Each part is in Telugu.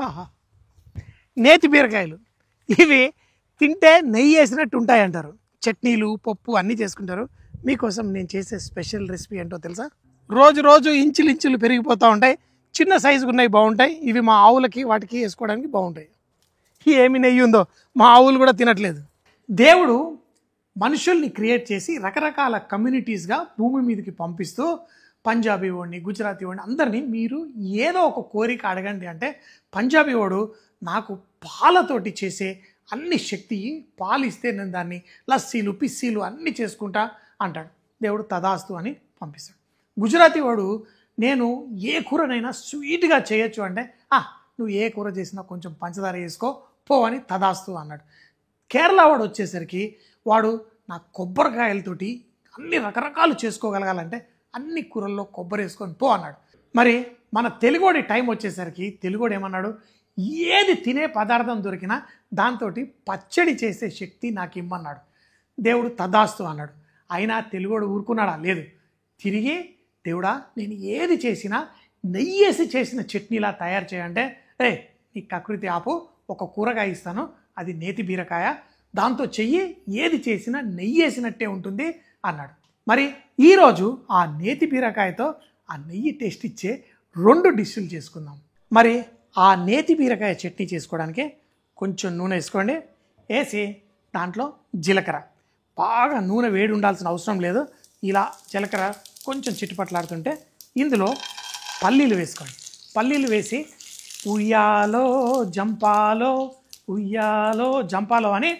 ఆహా! నేతి బీరకాయలు ఇవి తింటే నెయ్యి వేసినట్టు ఉంటాయి అంటారు. చట్నీలు, పప్పు అన్నీ చేసుకుంటారు. మీకోసం నేను చేసే స్పెషల్ రెసిపీ ఏంటో తెలుసా? రోజు రోజు ఇంచులు పెరిగిపోతూ ఉంటాయి. చిన్న సైజుగా ఉన్నాయి, బాగుంటాయి. ఇవి మా ఆవులకి వాటికి వేసుకోవడానికి బాగుంటాయి. ఏమి నెయ్యి ఉందో మా ఆవులు కూడా తినట్లేదు. దేవుడు మనుషుల్ని క్రియేట్ చేసి రకరకాల కమ్యూనిటీస్గా భూమి మీదకి పంపిస్తూ పంజాబీ వాడిని, గుజరాతీ వాడిని అందరినీ మీరు ఏదో ఒక కోరిక అడగండి అంటే పంజాబీ వాడు నాకు పాలతోటి చేసే అన్ని శక్తి, పాలు ఇస్తే నేను దాన్ని లస్సీలు, పిస్సీలు అన్నీ చేసుకుంటా అంటాడు. దేవుడు తదాస్తు అని పంపిస్తాడు. గుజరాతీ వాడు నేను ఏ కూరనైనా స్వీట్గా చేయొచ్చు అంటే నువ్వు ఏ కూర చేసినా కొంచెం పంచదార వేసుకో పో అని తదాస్తు అన్నాడు. కేరళ వాడు వచ్చేసరికి వాడు నా కొబ్బరికాయలతోటి అన్ని రకరకాలు చేసుకోగలగాలంటే అన్ని కూరల్లో కొబ్బరి వేసుకొని పో అన్నాడు. మరి మన తెలుగోడి టైం వచ్చేసరికి తెలుగోడు ఏమన్నాడు, ఏది తినే పదార్థం దొరికినా దాంతో పచ్చడి చేసే శక్తి నాకు ఇమ్మన్నాడు. దేవుడు తదాస్తు అన్నాడు. అయినా తెలుగోడు ఊరుకున్నాడా? లేదు. తిరిగి దేవుడా నేను ఏది చేసినా నెయ్యేసి చేసిన చట్నీలా తయారు చేయంటే నీ కకృతి ఆపు, ఒక కూరగాయ ఇస్తాను, అది నేతి బీరకాయ, దాంతో చెయ్యి, ఏది చేసినా నెయ్యేసినట్టే ఉంటుంది అన్నాడు. మరి ఈరోజు ఆ నేతి బీరకాయతో ఆ నెయ్యి టేస్ట్ ఇచ్చే 2 డిష్లు చేసుకుందాం. మరి ఆ నేతి బీరకాయ చట్నీ చేసుకోవడానికి కొంచెం నూనె వేసుకోండి. వేసి దాంట్లో జీలకర్ర, బాగా నూనె వేడి ఉండాల్సిన అవసరం లేదు. ఇలా జీలకర్ర కొంచెం చిట్టుపట్లాడుతుంటే ఇందులో పల్లీలు వేసుకోండి. పల్లీలు వేసి ఉయ్యాలో జంపాలో ఉయ్యాలో జంపాలో అని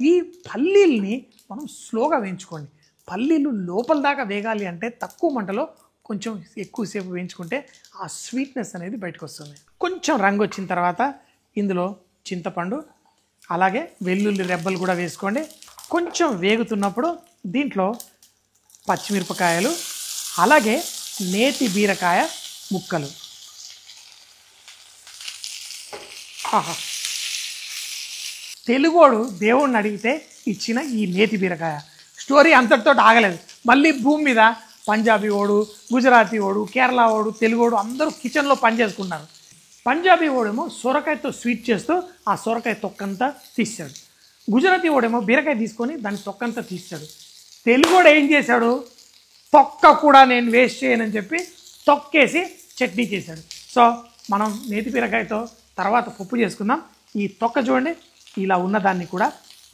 ఈ పల్లీల్ని మనం స్లోగా వేయించుకోండి. పల్లీలు లోపల దాకా వేగాలి అంటే తక్కువ మంటలో కొంచెం ఎక్కువసేపు వేయించుకుంటే ఆ స్వీట్నెస్ అనేది బయటకు వస్తుంది. కొంచెం రంగు వచ్చిన తర్వాత ఇందులో చింతపండు, అలాగే వెల్లుల్లి రెబ్బలు కూడా వేసుకోండి. కొంచెం వేగుతున్నప్పుడు దీంట్లో పచ్చిమిరపకాయలు, అలాగే నేతి బీరకాయ ముక్కలు. తెలుగోడు దేవుణ్ణి అడిగితే ఇచ్చిన ఈ నేతి బీరకాయ స్టోరీ అంతటితో ఆగలేదు. మళ్ళీ భూమి మీద పంజాబీ వాడు, గుజరాతీ వాడు, కేరళ వాడు, తెలుగోడు అందరూ కిచెన్లో పనిచేసుకున్నారు. పంజాబీ వాడేమో సొరకాయతో స్వీట్ చేస్తూ ఆ సొరకాయ తొక్కంతా తీసాడు. గుజరాతీ వాడేమో బీరకాయ తీసుకొని దాని తొక్కంతా తీసాడు. తెలుగోడు ఏం చేశాడు, తొక్క కూడా నేను వేస్ట్ చేయనని చెప్పి తొక్కేసి చట్నీ చేశాడు. సో మనం నేతి బీరకాయతో తర్వాత పప్పు చేసుకుందాం. ఈ తొక్క చూడండి, ఇలా ఉన్నదాన్ని కూడా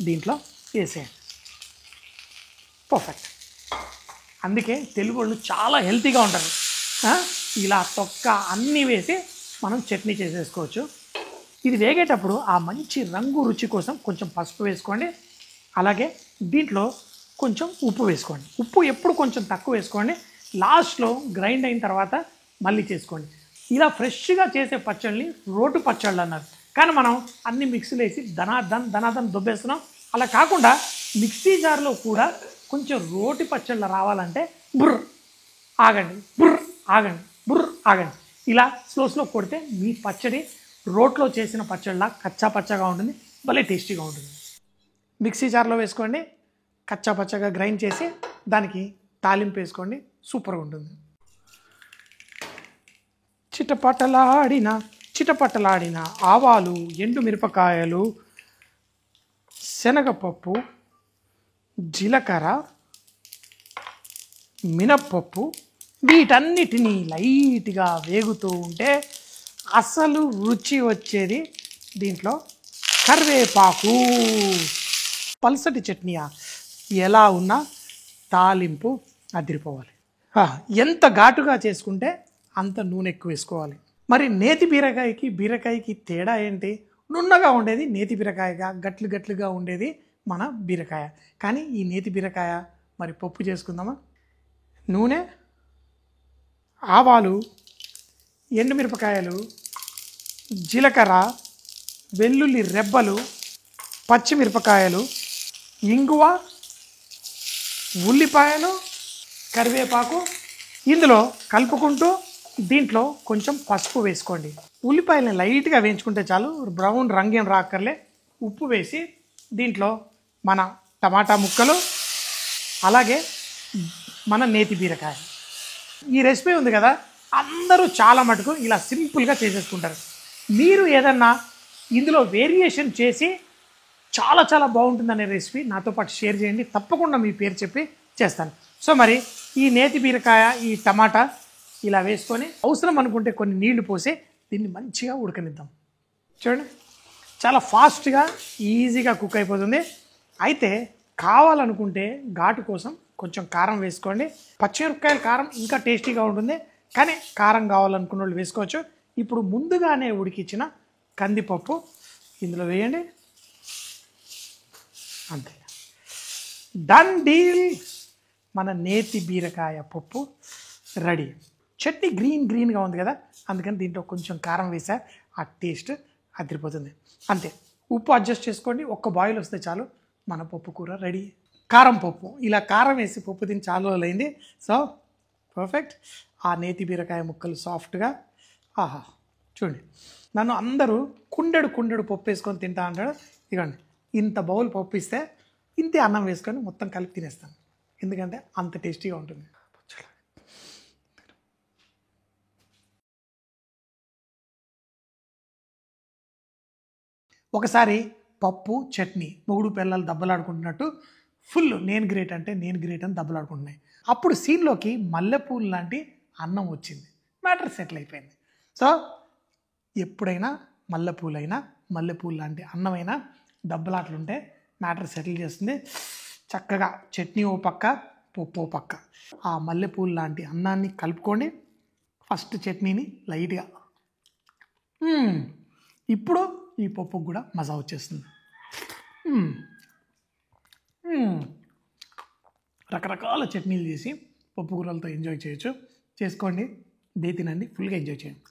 దీంట్లో వేసేయండి. పర్ఫెక్ట్. అందుకే తెలుగు వాళ్ళు చాలా హెల్తీగా ఉంటారు. ఇలా తొక్క అన్నీ వేసి మనం చట్నీ చేసేసుకోవచ్చు. ఇది వేగేటప్పుడు ఆ మంచి రంగు రుచి కోసం కొంచెం పసుపు వేసుకోండి. అలాగే దీంట్లో కొంచెం ఉప్పు వేసుకోండి. ఉప్పు ఎప్పుడు కొంచెం తక్కువ వేసుకోండి. లాస్ట్లో గ్రైండ్ అయిన తర్వాత మళ్ళీ చేసుకోండి. ఇలా ఫ్రెష్గా చేసే పచ్చళ్ళని రోటు పచ్చళ్ళు అన్నారు. కానీ మనం అన్ని మిక్సీలు వేసి ధనాధన్ దొబ్బేస్తున్నాం. అలా కాకుండా మిక్సీ జార్లో కూడా కొంచెం రోటి పచ్చళ్ళు రావాలంటే ఆగండి, ఆగండి. ఇలా స్లో కొడితే మీ పచ్చడి రోట్లో చేసిన పచ్చళ్ళ కచ్చా పచ్చగా ఉంటుంది, భలే టేస్టీగా ఉంటుంది. మిక్సీ జార్లో వేసుకోండి, కచ్చా పచ్చగా గ్రైండ్ చేసి దానికి తాలింపు వేసుకోండి, సూపర్గా ఉంటుంది. చిటపటలాడిన ఆవాలు, ఎండు మిరపకాయలు, శనగపప్పు, జీలకర్ర, మినప్పప్పు వీటన్నిటినీ లైట్గా వేగుతూ ఉంటే అసలు రుచి వచ్చేది దీంట్లో కరివేపాకు. పల్సటి చట్నీయా ఎలా ఉన్నా తాలింపు అదిరిపోవాలి. ఎంత ఘాటుగా చేసుకుంటే అంత నూనె ఎక్కువ వేసుకోవాలి. మరి నేతి బీరకాయకి తేడా ఏంటి? నున్నగా ఉండేది నేతి బీరకాయగా, గట్లుగా ఉండేది మన బీరకాయ. కానీ ఈ నేతి బీరకాయ మరి పప్పు చేసుకుందామా? నూనె, ఆవాలు, ఎండుమిరపకాయలు, జీలకర్ర, వెల్లుల్లి రెబ్బలు, పచ్చిమిరపకాయలు, ఇంగువ, ఉల్లిపాయలు, కరివేపాకు ఇందులో కలుపుకుంటూ దీంట్లో కొంచెం పసుపు వేసుకోండి. ఉల్లిపాయలని లైట్గా వేయించుకుంటే చాలు, బ్రౌన్ రంగేం రాక్కర్లే. ఉప్పు వేసి దీంట్లో మన టమాటా ముక్కలు, అలాగే మన నేతి బీరకాయ. ఈ రెసిపీ ఉంది కదా, అందరూ చాలా మటుకు ఇలా సింపుల్గా చేసేసుకుంటారు. మీరు ఏదన్నా ఇందులో వేరియేషన్ చేసి చాలా చాలా బాగుంటుందనే రెసిపీ నాతో పాటు షేర్ చేయండి. తప్పకుండా మీ పేరు చెప్పి చేస్తాను. సో మరి ఈ నేతి బీరకాయ, ఈ టమాటా ఇలా వేసుకొని అవసరం అనుకుంటే కొన్ని నీళ్లు పోసి దీన్ని మంచిగా ఉడకనిద్దాం. చూడండి, చాలా ఫాస్ట్గా ఈజీగా కుక్ అయిపోతుంది. అయితే కావాలనుకుంటే ఘాటు కోసం కొంచెం కారం వేసుకోండి. పచ్చిమిరపకాయల కారం ఇంకా టేస్టీగా ఉంటుంది, కానీ కారం కావాలనుకున్న వాళ్ళు వేసుకోవచ్చు. ఇప్పుడు ముందుగానే ఉడికించిన కందిపప్పు ఇందులో వేయండి. అంతే, డన్ డీల్. మన నేతి బీరకాయ పప్పు రెడీ. చట్నీ గ్రీన్గా ఉంది కదా, అందుకని దీంట్లో కొంచెం కారం వేసా, ఆ టేస్ట్ అదిరిపోతుంది. అంతే, ఉప్పు అడ్జస్ట్ చేసుకోండి. ఒక్క బాయిల్ వస్తే చాలు, మన పప్పు కూర రెడీ. కారం పప్పు, ఇలా కారం వేసి పప్పు తిని చాలా రోజులు అయింది. So perfect. ఆ నేతి బీరకాయ ముక్కలు సాఫ్ట్గా, ఆహా. చూడండి, నన్ను అందరూ కుండెడు పప్పు వేసుకొని తింటా అంటాడు. ఇదిగోండి, ఇంత బౌల్ పప్పు ఇస్తే ఇంతే అన్నం వేసుకొని మొత్తం కలిపి తినేస్తాను, ఎందుకంటే అంత టేస్టీగా ఉంటుంది. ఒకసారి పప్పు చట్నీ మొగుడు పిల్లలు దెబ్బలాడుకుంటున్నట్టు ఫుల్ నేను గ్రేట్ అంటే నేను గ్రేట్ అని దెబ్బలాడుకుంటున్నాయి. అప్పుడు సీన్లోకి మల్లెపూలు లాంటి అన్నం వచ్చింది, మ్యాటర్ సెటిల్ అయిపోయింది. సో ఎప్పుడైనా మల్లెపూలు లాంటి అన్నమైనా దెబ్బలాట్లుంటే మ్యాటర్ సెటిల్ చేస్తుంది. చక్కగా చట్నీ ఓ పక్క, పప్పు ఓ పక్క, ఆ మల్లెపూలు లాంటి అన్నాన్ని కలుపుకోండి. ఫస్ట్ చట్నీని లైట్గా, ఇప్పుడు ఈ పప్పుకు కూడా మజా వచ్చేస్తుంది. రకరకాల చట్నీలు చేసి పప్పు కూరలతో ఎంజాయ్ చేయొచ్చు. చేసుకోండి, దే తినండి, ఫుల్గా ఎంజాయ్ చేయండి.